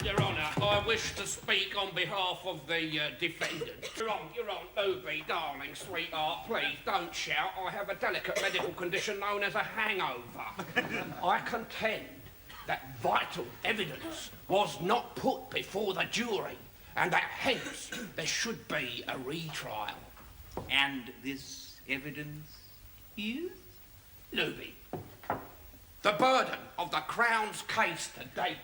Your Honour, I wish to speak on behalf of the defendant. Your Honour, Ruby, darling, sweetheart, please don't shout. I have a delicate medical condition known as a hangover. I contend that vital evidence was not put before the jury and that hence there should be a retrial. And this evidence is? Luby, the burden of the Crown's case to date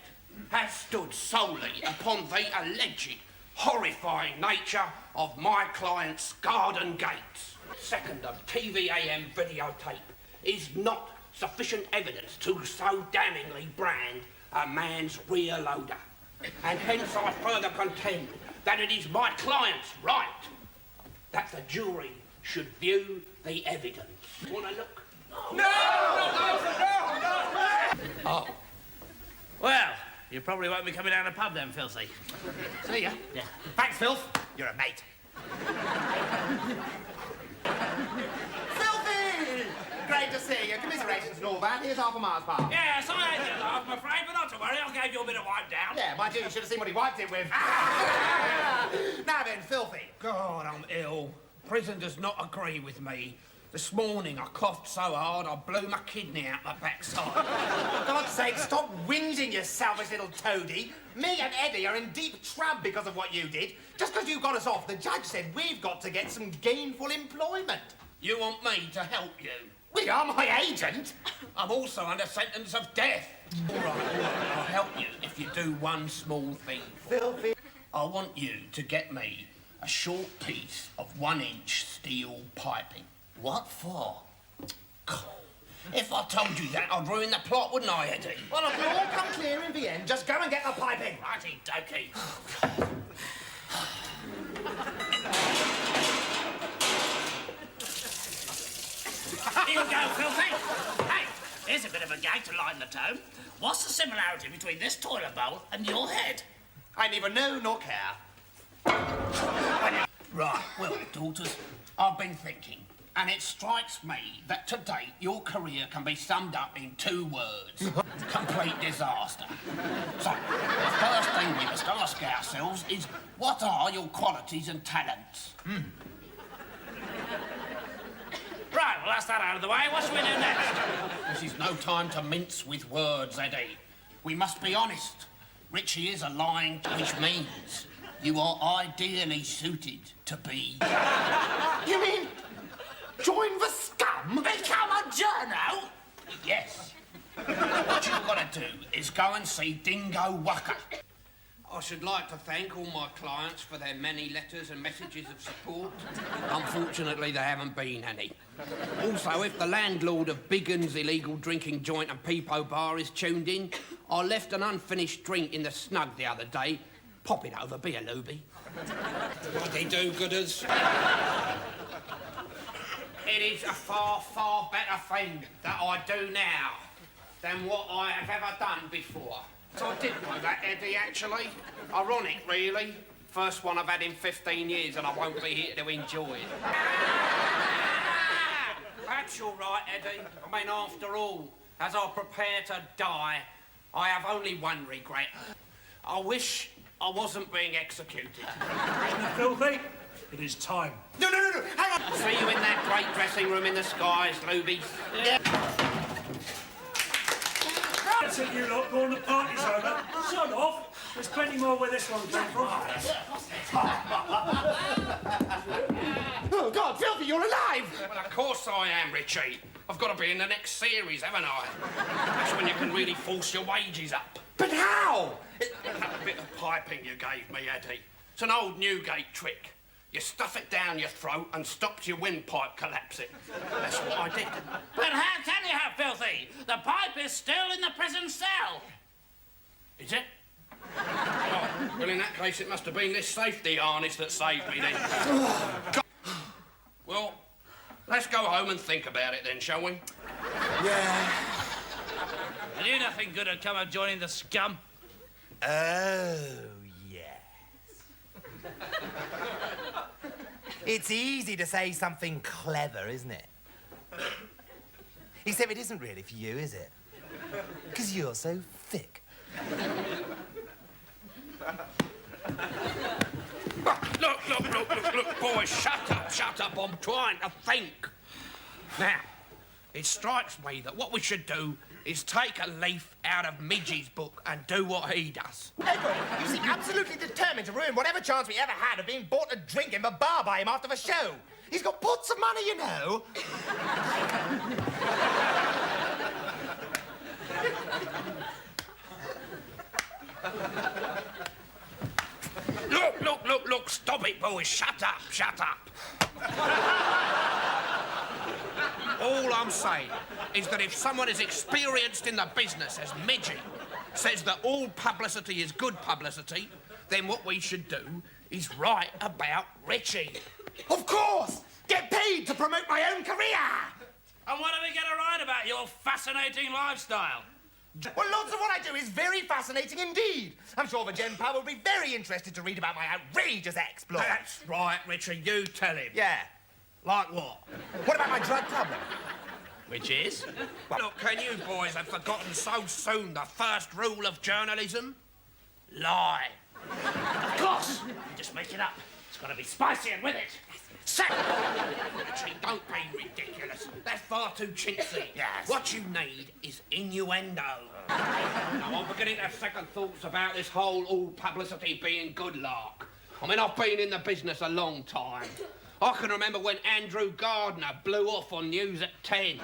has stood solely upon the alleged horrifying nature of my client's garden gates. Second of TVAM videotape is not sufficient evidence to so damningly brand a man's rear loader. And hence I further contend that it is my client's right that the jury should view the evidence. Wanna look? No! Oh. Well, you probably won't be coming down the pub then, Filthy. See ya. Yeah. Thanks, Filth. You're a mate. Filthy! Great to see you. Commiserations and all that. Here's half a Mars bar. Yes, I had your laugh, I'm afraid, but not to worry, I'll give you a bit of wipe down. Yeah, mind you, you should have seen what he wiped it with. Now then, Filthy. God, I'm ill. Prison does not agree with me. This morning I coughed so hard I blew my kidney out my backside. For God's sake, stop whinging, you selfish little toady. Me and Eddie are in deep trouble because of what you did. Just because you got us off, the judge said we've got to get some gainful employment. You want me to help you? We are my agent. I'm also under sentence of death. All right, I'll help you if you do one small thing. Filthy. I want you to get me a short piece of 1-inch steel piping. What for? If I told you that, I'd ruin the plot, wouldn't I, Eddie? Well, if we all come clear in the end, just go and get the piping. Righty dokey. Here you go, Filthy. Hey, here's a bit of a gag to lighten the tone. What's the similarity between this toilet bowl and your head? I neither know nor care. Right, well, daughters, I've been thinking, and it strikes me that to date your career can be summed up in 2 words. Complete disaster. So, the first thing we must ask ourselves is, what are your qualities and talents? Right, well, that's that out of the way. What shall we do next? This is no time to mince with words, Eddie. We must be honest. Richie is a lying, which means you are ideally suited to be... You mean join the scum? Become a journo? Yes. What you've got to do is go and see Dingo Wucker. I should like to thank all my clients for their many letters and messages of support. Unfortunately, there haven't been any. Also, if the landlord of Biggin's illegal drinking joint and peepo bar is tuned in, I left an unfinished drink in the snug the other day. Pop it over, be a looby. Bloody do-gooders. It is a far, far better thing that I do now than what I have ever done before. So I did know that, Eddie, actually. Ironic, really. First one I've had in 15 years and I won't be here to enjoy it. That's all right, Eddie. I mean, after all, as I prepare to die, I have only one regret. I wish I wasn't being executed. Filthy, it is time. No, hang on. See you in that great dressing room in the skies, Luby. Yeah. That's it, you lot. Go on, the party's over. Son off. There's plenty more where this one came from. Oh, God, Filthy, you're alive! Well, of course I am, Richie. I've got to be in the next series, haven't I? That's when you can really force your wages up. But how? That bit of piping you gave me, Eddie. It's an old Newgate trick. You stuff it down your throat and stops your windpipe collapsing. That's what I did. But how can you have, Filthy? The pipe is still in the prison cell. Is it? Oh, well, in that case, it must have been this safety harness that saved me then. Well, let's go home and think about it then, shall we? Yeah. I knew nothing good had come of joining the scum. Oh, yes. It's easy to say something clever, isn't it? Except it isn't really for you, is it? Because you're so thick. Look, boys, shut up, I'm trying to think. Now, it strikes me that what we should do is take a leaf out of Midgie's book and do what he does. Edward, you seem absolutely determined to ruin whatever chance we ever had of being bought a drink in the bar by him after the show. He's got pots of money, you know. Look, stop it, boys, shut up. All I'm saying is that if someone as experienced in the business as Midgie says that all publicity is good publicity, then what we should do is write about Richie. Of course! Get paid to promote my own career! And what are we going to write about your fascinating lifestyle? Well, lots of what I do is very fascinating indeed. I'm sure the Gen Pal will be very interested to read about my outrageous exploits. That's right, Richie, you tell him. Yeah. Like what? What about my drug problem? Which is? Look, can you boys have forgotten so soon the first rule of journalism? Lie. Of course! You just make it up. It's got to be spicy and with it. So, Richie, don't be ridiculous. That's far too chintzy. Yes. What you need is innuendo. Now, I'm beginning to have second thoughts about this whole all publicity being good lark. I mean, I've been in the business a long time. I can remember when Andrew Gardner blew off on news at 10.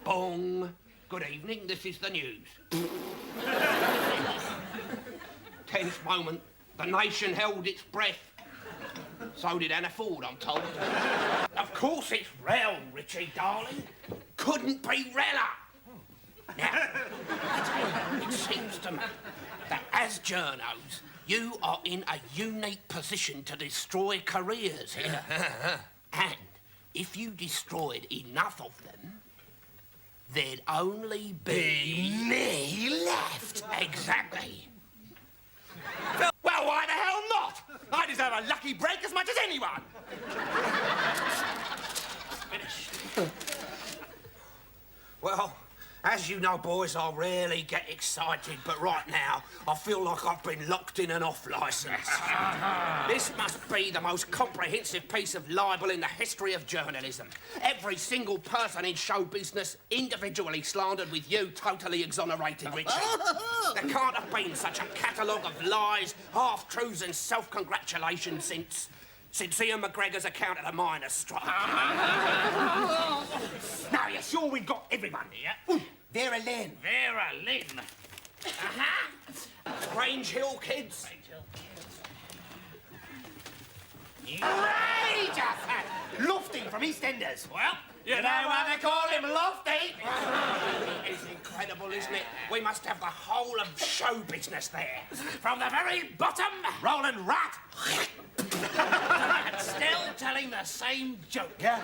Bong. Good evening, this is the news. Tense moment. The nation held its breath. So did Anna Ford, I'm told. Of course it's real, Richie, darling. Couldn't be realer. Now, it seems to me that as journos, you are in a unique position to destroy careers here. And if you destroyed enough of them, there'd only be Me left. Exactly. Well, why the hell not? I deserve a lucky break as much as anyone. Well, as you know, boys, I rarely get excited, but right now, I feel like I've been locked in an off-licence. This must be the most comprehensive piece of libel in the history of journalism. Every single person in show business individually slandered with you totally exonerated, Richie. There can't have been such a catalogue of lies, half-truths and self-congratulations since Ian McGregor's account of the miners' strike. Now, you're sure we've got everyone? Yeah. Vera Lynn. Vera Lynn. Grange Hill kids. Outrageous! Lofty from EastEnders. Well, You know why they call him Lofty? It's incredible, isn't it? We must have the whole of show business there. from the very bottom, Roland Rat. still telling the same joke. Yeah.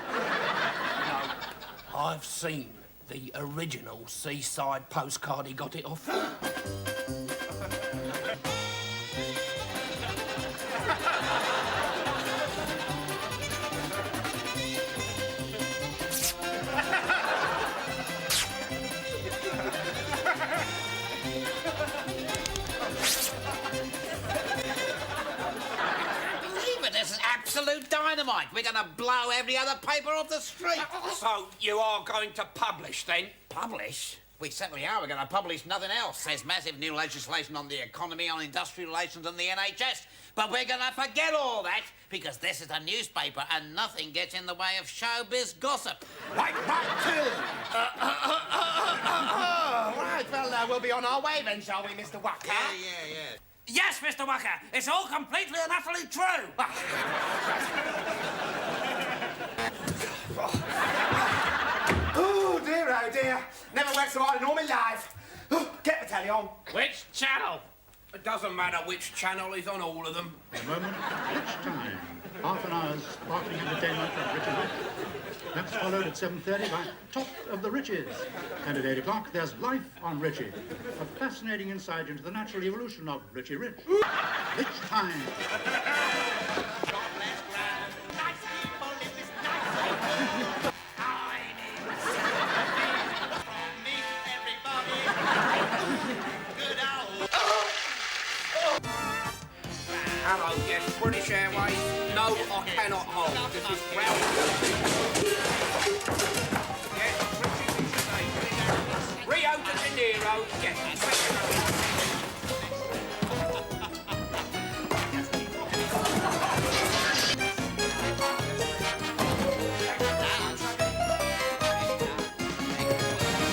I've seen the original seaside postcard he got it off. This is absolute dynamite. We're going to blow every other paper off the street. So you are going to publish then? Publish? We certainly are. We're going to publish nothing else. There's massive new legislation on the economy, on industrial relations and the NHS. But we're going to forget all that because this is a newspaper and nothing gets in the way of showbiz gossip. Right, too. Right, well, we'll be on our way then, shall we, Mr. Wacker? Yeah. Yes, Mr. Walker, it's all completely and utterly true. Oh, dear. Never worked so hard in all my life. Get the telly on. Which channel? It doesn't matter which channel is on all of them. In a moment, it's time. Half an hour's sparkling entertainment of Rich and Catflap. That's followed at 7:30 by Top of the Riches. And at 8 o'clock, there's Life on Richie. A fascinating insight into the natural evolution of Richie Rich. Rich time. Good old. No, I cannot hold. This is ground. Yes, Rio de Janeiro. Yes,